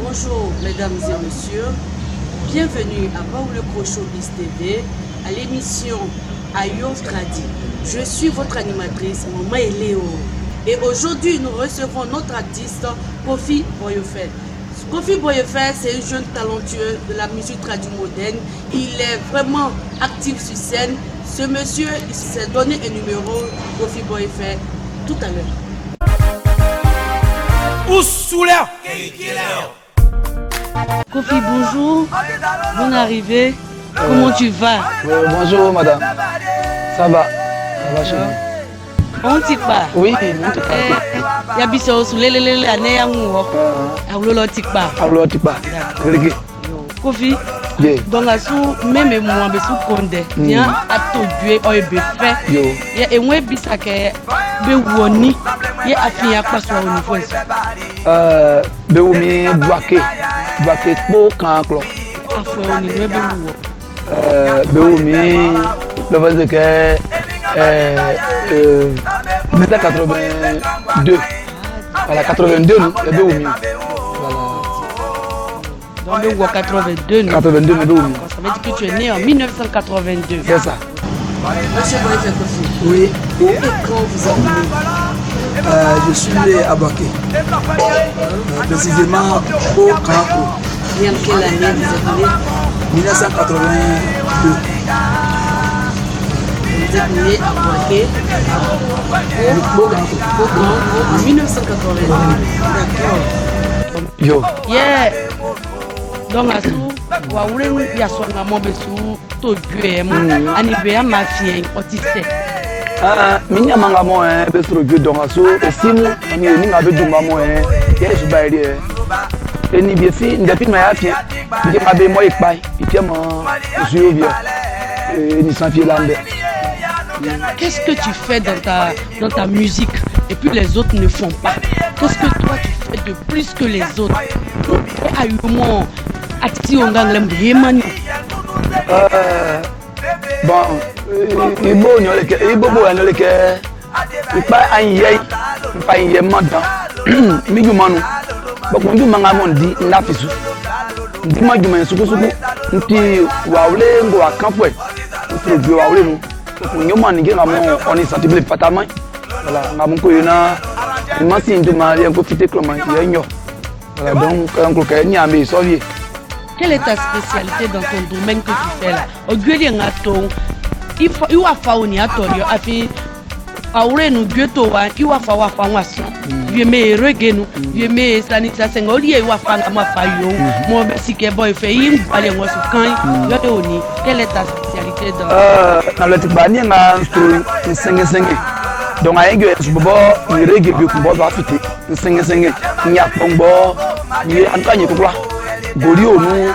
Bonjour mesdames et messieurs, bienvenue à Paolo Crochobis TV, à l'émission Ayo Tradi. Je suis votre animatrice, Maman Eléo. Et aujourd'hui, nous recevons notre artiste, Kofi Boyefel. Kofi Boyefel, c'est un jeune talentueux de la musique traditionnelle moderne. Il est vraiment actif sur scène. Ce monsieur, il s'est donné un numéro, Kofi Boyefel, tout à l'heure. Kofi, bonjour. Bonne arrivée. Comment tu vas? Bonjour madame. Ça va? Ça va chez vous? On t'y pas? Oui, on t'y pas. Il y a des choses sur les années à moi. Aoulo t'y pas. Aoulo t'y pas. Kofi. Donc à sous même moi be sous condé. Bien à tout Dieu au be fait. Et moi bisa que be woni. Il a fini à passer au niveau. Be woni boaké pour quand clo. Afro au niveau be wo. Be woni le fait que 1982. Voilà 82 nous be woni. Dans le 82, non? 82, mais d'où? Ça veut dire que tu es né en 1982. C'est ça. Monsieur Boyefel Kofi. Oui. Et quand vous êtes né? Je suis né à Baké. Précisément au Kanko. Et en quelle année vous êtes né? 1982. Vous êtes né à Baké. Au Kanko. En 1982. D'accord. Yo. Yeah. Donc à tout, waoulé ya songa mo besu to due mo ani be ya mafia otise. Minya manga mo be suru due donc aso esimu ani ni ngabe dumba mo ye su ba ri eni bi fi ndepi ma ya fie ndi ma be mo ipai itie mo su ovio ni sans fie lande. Qu'est-ce que tu fais dans ta musique et puis les autres ne font pas? Qu'est-ce que toi tu fais de plus que les autres? Ayumo ati onganglem yemani. Bon, ibo nyoleke ibo bo nyoleke ipa anyei ipa yemada mi jumanu bako ndu manga mondi ndafisu ndi majuma sukusuku nti waule ngo akanfwe nti waule nu ko nyoma ni ngamo oni santibile fatama voilà ngamo ko yona imasi nduma yango fite kloma yenyo. Voilà, donc, quelle est ta spécialité dans ton domaine que tu fais là? Aujourd'hui, il faut fauni à toi. Il faut nous Dieu toi. Il faut faire wason. Il me reggae nous. Il me sanita sengoli. Il faut faire ma faillon. Moi, si que boy fait, il faut aller moi sur quand. Quelle est ta spécialité dans le tibani na senge. Donc à aigu subobo ni reggae bi kumbo ba fiti senge nya pombo ni antanye kokla gori onu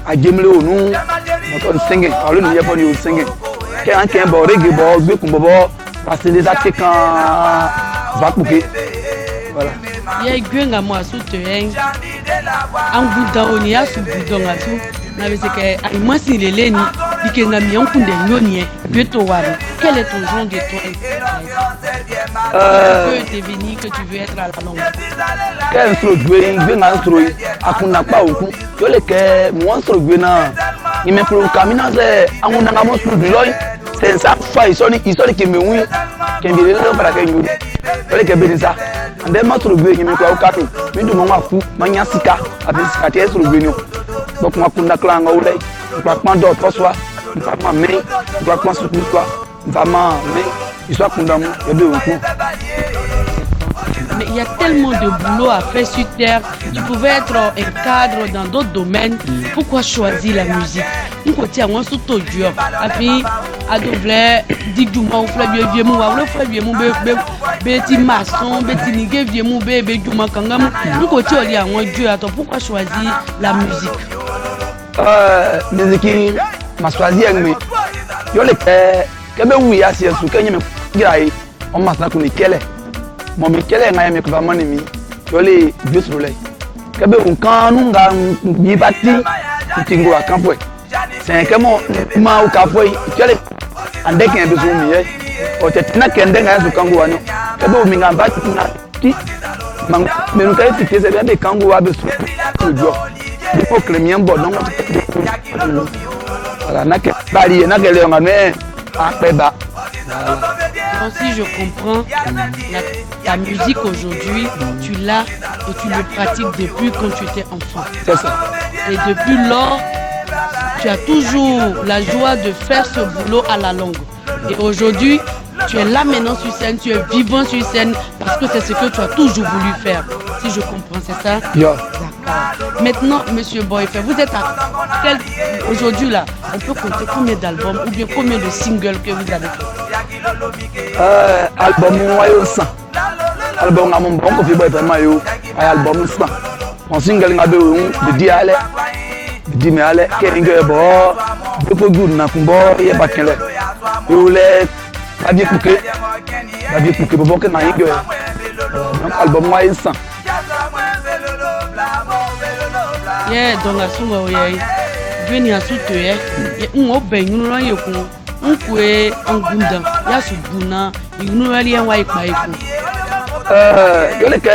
ajemle onu moto senge alu ni yebo ni o senge ke anke bo reggae bo gbe kumbo bo parce des attaques va couper voilà ya gwenga mo asuteng anguda oni asu bidonga tu na bese ke imasi leleni dikenga mi onkunde nyoni beto wari. Quel est ton genre de toi? Tu veux devenir, que tu veux être à la longue? Quel instru gwe na instru akuna pa oku yo le ke mo instru gwe na ni me pro kamina ze amuna ngamo instru loy c'est ça fa isoni ke me wi ke bi le para ke nyuri yo le ke be ça ande ma instru gwe ni me ko ka tu mi du mo afu manya sika abi sika te instru gwe ni donc ma kunda klanga o lay pa pa do to so pa ma me pa pa su quoi vraiment mais il soit condamné et de recours. Mais il y a tellement de boulot à faire sur terre. Tu pouvais être un cadre dans d'autres domaines. Pourquoi choisir la musique? On continue à se tout dur. Et puis à doubler, dit du mot, vieux mou, petit maçon, petit nigué, vieux mou, bébé du makangam. On continue à Dieu. Attends, pourquoi choisir la musique? Musique, m'a choisi avec moi. Yo le kebe wi asi esu kenye me girai o masna kuni kele mo me kele nga me kwa mani mi yo le biosro le kebe unkanu nga mi bati tingo akanfo c'est que mo ma u kafo kele ande ken be so mi ye o te na kende nga so kango wano kebe mi nga bati na petit. Mais nous avons fait c'est bien des kangourous à besoin de joie. Il faut que les miens bon non. Voilà, n'a que bali, n'a que les mais après bas. Donc si je comprends, ta musique aujourd'hui, tu l'as et tu le pratiques depuis quand tu étais enfant. C'est ça. Et depuis lors, tu as toujours la joie de faire ce boulot à la longue. Et aujourd'hui, tu es là maintenant sur scène, tu es vivant sur scène parce que c'est ce que tu as toujours voulu faire. Si je comprends, c'est ça? Yeah. D'accord. Maintenant, Monsieur Boyfriend, vous êtes à quel... Aujourd'hui là, on peut compter combien d'albums ou bien combien de singles que vous avez fait? Album Wayo 100. Album à mon bon coffee boy mayo. Album 100. Mon single n'a de diale. De me ale keringe bo. De ko good na kumbo ye bakele. Yo le abi kuke. Abi kuke bo ke na yige. Album Wayo 100. Yeah, donc à son oreille. Venir à soutenir. Et on obéit nous là yoko. On peut en gunda. Ya subuna. Il nous a lié wa ikpa iku. Yo le ke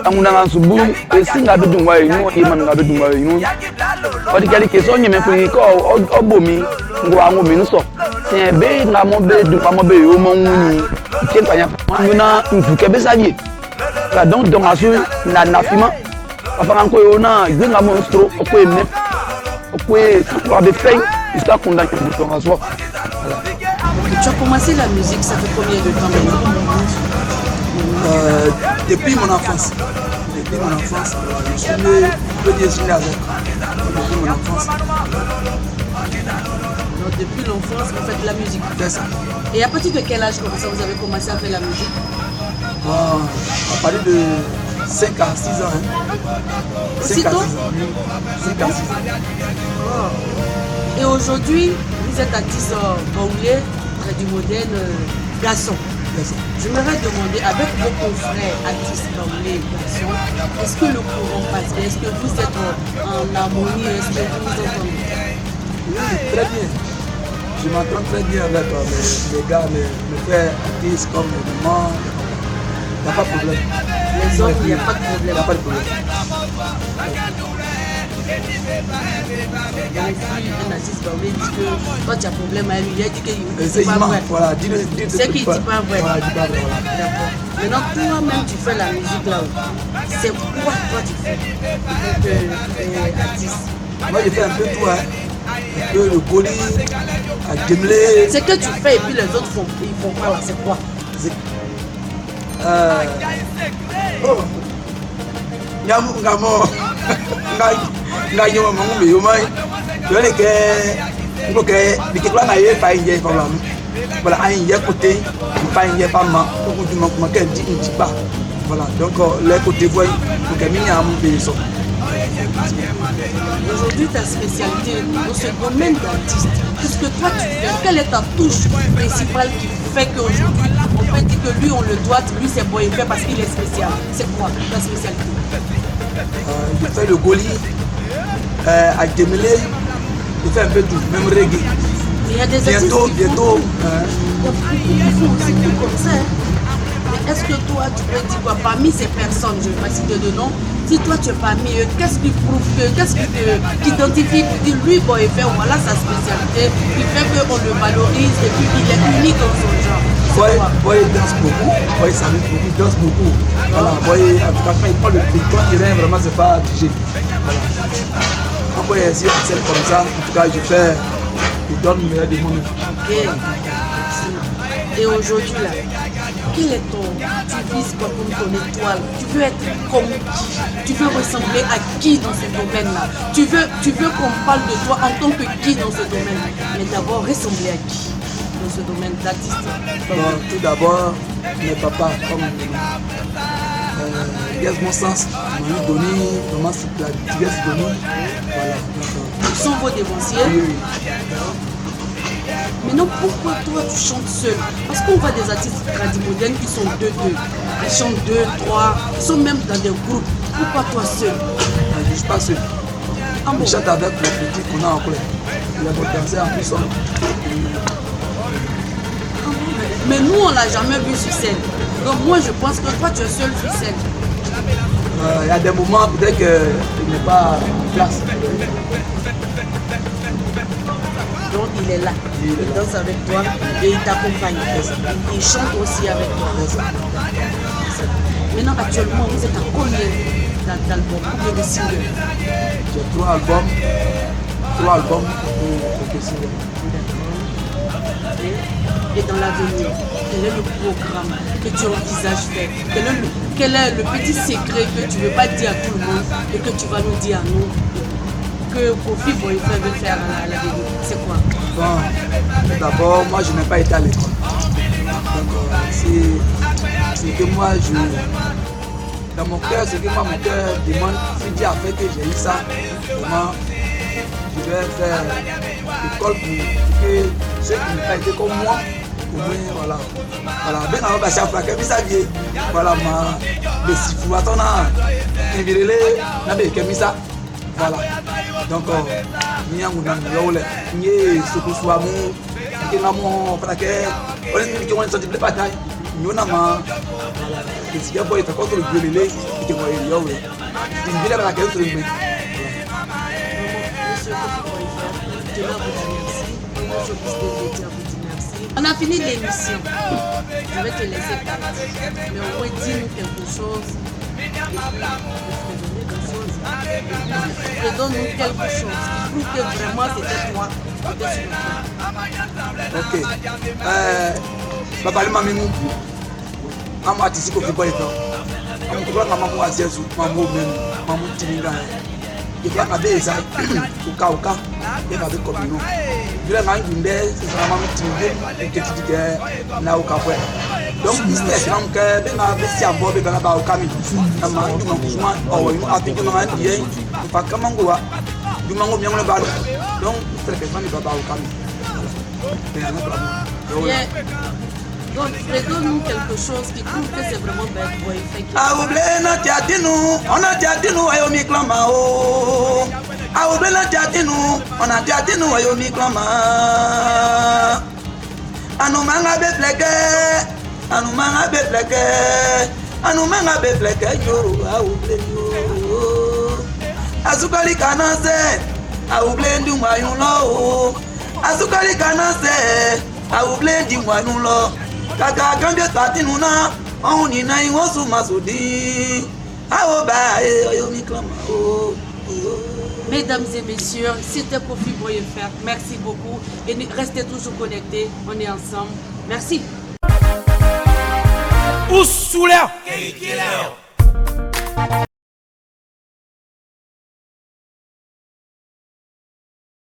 amuna subu e singa be dun wa inu e man ga be dun wa inu. O di kali ke so nyeme fu ko obomi ngo anwo mi nso. Se be na mo be du pa mo be yo mo nwu. Ke panya na nfu ke be saye. La donc asu na nafima. Afin qu'on ait un monstre, on peut aimer, on peut avoir des faits, histoire qu'on a quelque chose à soi. Tu as commencé la musique, ça fait combien de temps maintenant? Depuis mon enfance. Depuis mon enfance, je suis né, je suis né avec. Depuis mon enfance. Donc depuis l'enfance, vous faites de la musique. C'est ça. Et à partir de quel âge comme ça vous avez commencé à faire la musique? À partir de 5 à 6 ans. Hein. 5 à 6 ans. 5 à 6 ans. Et aujourd'hui, vous êtes artiste baoulé, très moderne, garçon. J'aimerais demander, avec vos confrères artistes baoulés, garçons, est-ce que le courant passe bien? Est-ce que vous êtes en harmonie? Est-ce que vous vous entendez? Oui, très bien. Je m'entends très bien avec les gars, mes frères artistes comme les mamans. Il n'y a pas de problème. Les autres, il n'y a pas de problème. Il n'y a pas de problème. Un artiste baoulé dit que toi tu as problème avec lui, il a dit que c'est pas vrai. Voilà, c'est qu'il ne dit pas vrai. Voilà, dit pas vrai. Voilà. D'accord. Maintenant, toi-même, tu fais la musique là. C'est quoi toi tu fais pour que artiste? Moi, je fais un peu tout. Hein. Un peu le goli, à Gemlé. C'est que tu fais et puis les autres font. Ils font quoi là? C'est quoi? Oh, ngamo nganyo mangu me yomai yole ke ngoke bikekla na ye fa inje problem voilà inje côté fa inje pas ma donc du manque manque dit pas voilà donc les côtés voient donc minya am be so. Aujourd'hui, ta spécialité dans ce domaine d'artiste, qu'est-ce que toi tu fais? Quelle est ta touche principale qui fait qu'aujourd'hui, on peut dire que lui, on le doit, lui c'est bon, il fait parce qu'il est spécial? C'est quoi ta spécialité? Je fais le goli, à Gemlé, je fais un peu tout, même reggae. Il y a des bientôt. Il y a beaucoup qui font aussi tout comme ça. Mais est-ce que toi, tu peux dire quoi? Parmi ces personnes, je ne vais pas citer de nom, si toi tu es parmi eux, qu'est-ce qui prouve que, qu'est-ce qui t'identifie, qui dit lui, bon, il fait, voilà sa spécialité, qui fait qu'on le valorise et puis il est unique dans son genre? Boy danse beaucoup, Boy s'amuse beaucoup, il danse beaucoup. Voilà, Boy, en tout cas, quand il prend le terrain, vraiment, c'est pas figé. Voilà. Quand Boy est sur une scène comme ça, en tout cas, je donne le meilleur des moments. Ok. Et aujourd'hui, là, quel est ton... Tu vises quoi comme ton étoile? Tu veux être comme qui? Tu veux ressembler à qui dans ce domaine-là? Tu veux qu'on parle de toi en tant que qui dans ce domaine-là? Mais d'abord, ressembler à qui dans ce domaine d'artiste? Bon, tout d'abord, mes papas, comme Yes Mon Sens, Manu Doni, Maman Tigres Doni. Voilà. Ils sont vos dévanciers? Oui. Maintenant, pourquoi toi tu chantes seul? Parce qu'on voit des artistes radimodernes qui sont deux. Ils chantent 2, 3, ils sont même dans des groupes. Pourquoi toi seul? Je ne suis pas seul. Ah bon? Je chante avec les petits qu'on a en clair. Il a beau danser en plus. Mais nous, on l'a jamais vu sur scène. Donc moi je pense que toi tu es seul sur scène. Il y a des moments peut-être qu'il n'est pas en place. Donc il est là, il danse avec toi et il t'accompagne. Il chante aussi avec toi. Maintenant actuellement vous êtes à combien d'albums, combien de singles? J'ai 3 albums et quelques singles. Et dans l'avenir, quel est le programme que tu envisages faire? Quel est le petit secret que tu ne veux pas dire à tout le monde et que tu vas nous dire à nous que Kofi Boyfriend veut faire à l'avenir? C'est quoi? Bon, d'abord, moi je n'ai pas été à l'école. Donc c'est que moi dans mon cœur, c'est que moi mon cœur demande, si Dieu a fait que j'ai eu ça, vraiment je vais faire l'école pour que ceux qui n'ont pas été comme moi, au moins voilà, ben on va chaque fois que ça vient, voilà ma le sifu attendant, invirele, na be que ça, voilà. Donc ni amu na yo le, ni sokuswa mu, ki na mo para que on est qui on est sorti de bataille, nous na ma le siya boy ta contre le gueulé, qui moi yo le. Tu me dis la que tu me On a fini l'émission. Je vais te laisser partir. Mais au moins dis-nous quelque chose. Redonne-nous quelque chose qui prouve que vraiment c'était toi. Ok. Papa, le mamie, maman, tu sais qu'on fait pas les temps. Maman, maman, c'est sous maman, maman, tu me dis. Il y a un baiser au cas, il y a un comme nous. Je l'ai mangé une baisse, c'est vraiment un petit peu de na au café. Donc, c'est un peu de ma bestie à boire, de la barre au camion. La main du manquement, ou une applique de ma vie, pas comme un goût. Du mango bien le ballon. Donc, c'est le fan de baba au camion. Donc, redonne-nous quelque chose qui prouve que c'est vraiment Bad Boyfriend. Ah, oubliez notre tiatino, on a tiatino à yomi clamao. Ah, oubliez notre tiatino, on a tiatino à yomi clamao. Anumanga befleke, anumanga befleke, anumanga befleke yo, ah, oubliez yo. Azukali kanase, ah, oubliez du moyen là. Azukali kanase, ah, oubliez du moyen là. Kaka kambia tatinuna oni na ingosu masudi aoba yomi klama. Mesdames et messieurs, c'était Kofi Boyfriend. Merci beaucoup et restez toujours connectés. On est ensemble. Merci. Oussoula